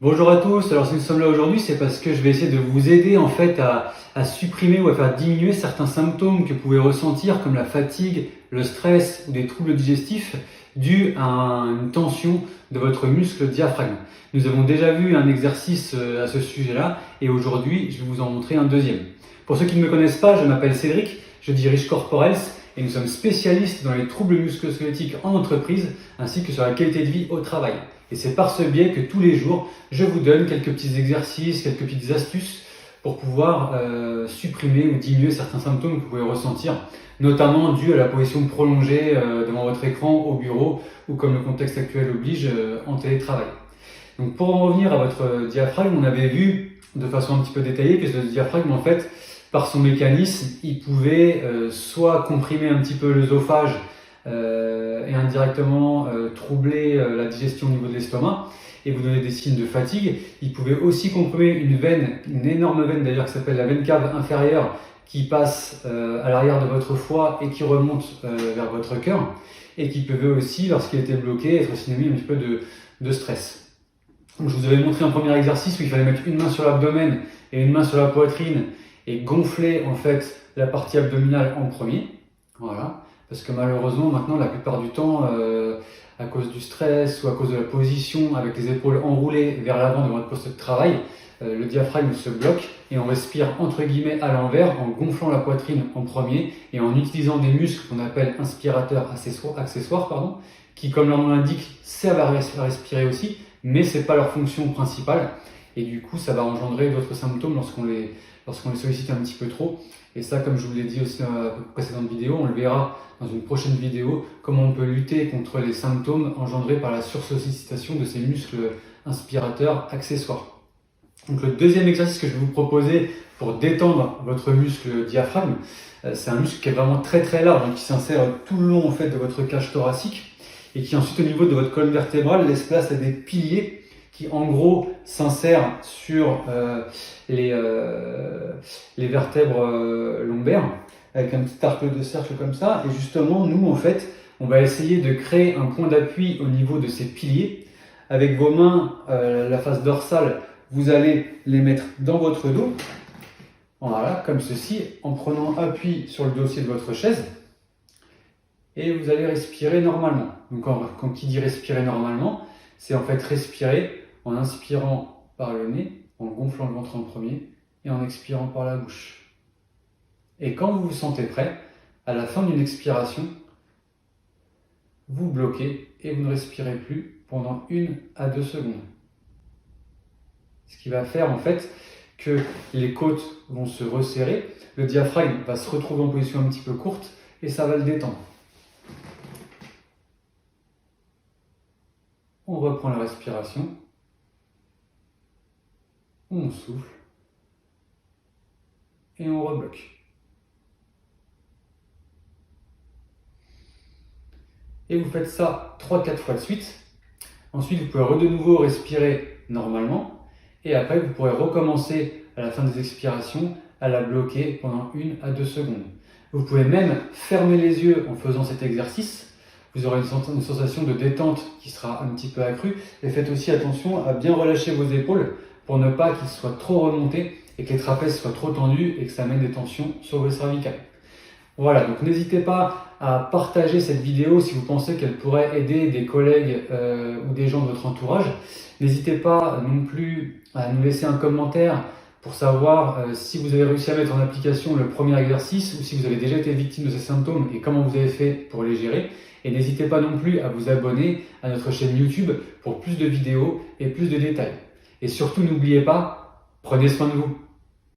Bonjour à tous, alors si nous sommes là aujourd'hui, c'est parce que je vais essayer de vous aider en fait à supprimer ou à faire diminuer certains symptômes que vous pouvez ressentir comme la fatigue, le stress ou des troubles digestifs dus à une tension de votre muscle diaphragme. Nous avons déjà vu un exercice à ce sujet-là et aujourd'hui je vais vous en montrer un deuxième. Pour ceux qui ne me connaissent pas, je m'appelle Cédric, je dirige Corporels et nous sommes spécialistes dans les troubles musculo-squelettiques en entreprise ainsi que sur la qualité de vie au travail. Et c'est par ce biais que tous les jours, je vous donne quelques petits exercices, quelques petites astuces pour pouvoir supprimer ou diminuer certains symptômes que vous pouvez ressentir, notamment dus à la position prolongée devant votre écran au bureau ou comme le contexte actuel oblige en télétravail. Donc pour en revenir à votre diaphragme, on avait vu de façon un petit peu détaillée que ce diaphragme, en fait, par son mécanisme, il pouvait soit comprimer un petit peu l'œsophage et indirectement troubler la digestion au niveau de l'estomac et vous donner des signes de fatigue. Il pouvait aussi comprimer une veine, une énorme veine d'ailleurs qui s'appelle la veine cave inférieure qui passe à l'arrière de votre foie et qui remonte vers votre cœur et qui pouvait aussi, lorsqu'il était bloqué, être synonyme un petit peu de stress. Donc, je vous avais montré un premier exercice où il fallait mettre une main sur l'abdomen et une main sur la poitrine et gonfler en fait la partie abdominale en premier. Voilà. Parce que malheureusement, maintenant, la plupart du temps, à cause du stress ou à cause de la position avec les épaules enroulées vers l'avant de votre poste de travail, le diaphragme se bloque et on respire entre guillemets à l'envers en gonflant la poitrine en premier et en utilisant des muscles qu'on appelle inspirateurs accessoires, qui, comme leur nom l'indique, servent à respirer aussi, mais ce n'est pas leur fonction principale. Et du coup, ça va engendrer d'autres symptômes lorsqu'on les sollicite un petit peu trop. Et ça, comme je vous l'ai dit aussi dans la précédente vidéo, on le verra dans une prochaine vidéo, comment on peut lutter contre les symptômes engendrés par la sursollicitation de ces muscles inspirateurs accessoires. Donc le deuxième exercice que je vais vous proposer pour détendre votre muscle diaphragme, c'est un muscle qui est vraiment très très large, donc qui s'insère tout le long en fait de votre cage thoracique et qui ensuite au niveau de votre colonne vertébrale laisse place à des piliers qui en gros s'insèrent sur les vertèbres lombaires avec un petit arc de cercle comme ça. Et justement, nous en fait, on va essayer de créer un point d'appui au niveau de ces piliers. Avec vos mains, la face dorsale, vous allez les mettre dans votre dos. Voilà, comme ceci, en prenant appui sur le dossier de votre chaise. Et vous allez respirer normalement. Donc quand qui dit respirer normalement, c'est en fait respirer en inspirant par le nez, en gonflant le ventre en premier et en expirant par la bouche. Et quand vous vous sentez prêt, à la fin d'une expiration, vous bloquez et vous ne respirez plus pendant 1 à 2 secondes. Ce qui va faire en fait que les côtes vont se resserrer, le diaphragme va se retrouver en position un petit peu courte et ça va le détendre. On reprend la respiration, on souffle et on rebloque. Et vous faites ça 3-4 fois de suite. Ensuite, vous pouvez de nouveau respirer normalement. Et après, vous pourrez recommencer à la fin des expirations à la bloquer pendant 1 à 2 secondes. Vous pouvez même fermer les yeux en faisant cet exercice. Vous aurez une sensation de détente qui sera un petit peu accrue. Et faites aussi attention à bien relâcher vos épaules pour ne pas qu'ils soient trop remontés et que les trapèzes soient trop tendus et que ça amène des tensions sur vos cervicales. Voilà, donc n'hésitez pas à partager cette vidéo si vous pensez qu'elle pourrait aider des collègues ou des gens de votre entourage. N'hésitez pas non plus à nous laisser un commentaire pour savoir si vous avez réussi à mettre en application le premier exercice ou si vous avez déjà été victime de ces symptômes et comment vous avez fait pour les gérer. Et n'hésitez pas non plus à vous abonner à notre chaîne YouTube pour plus de vidéos et plus de détails. Et surtout, n'oubliez pas, prenez soin de vous.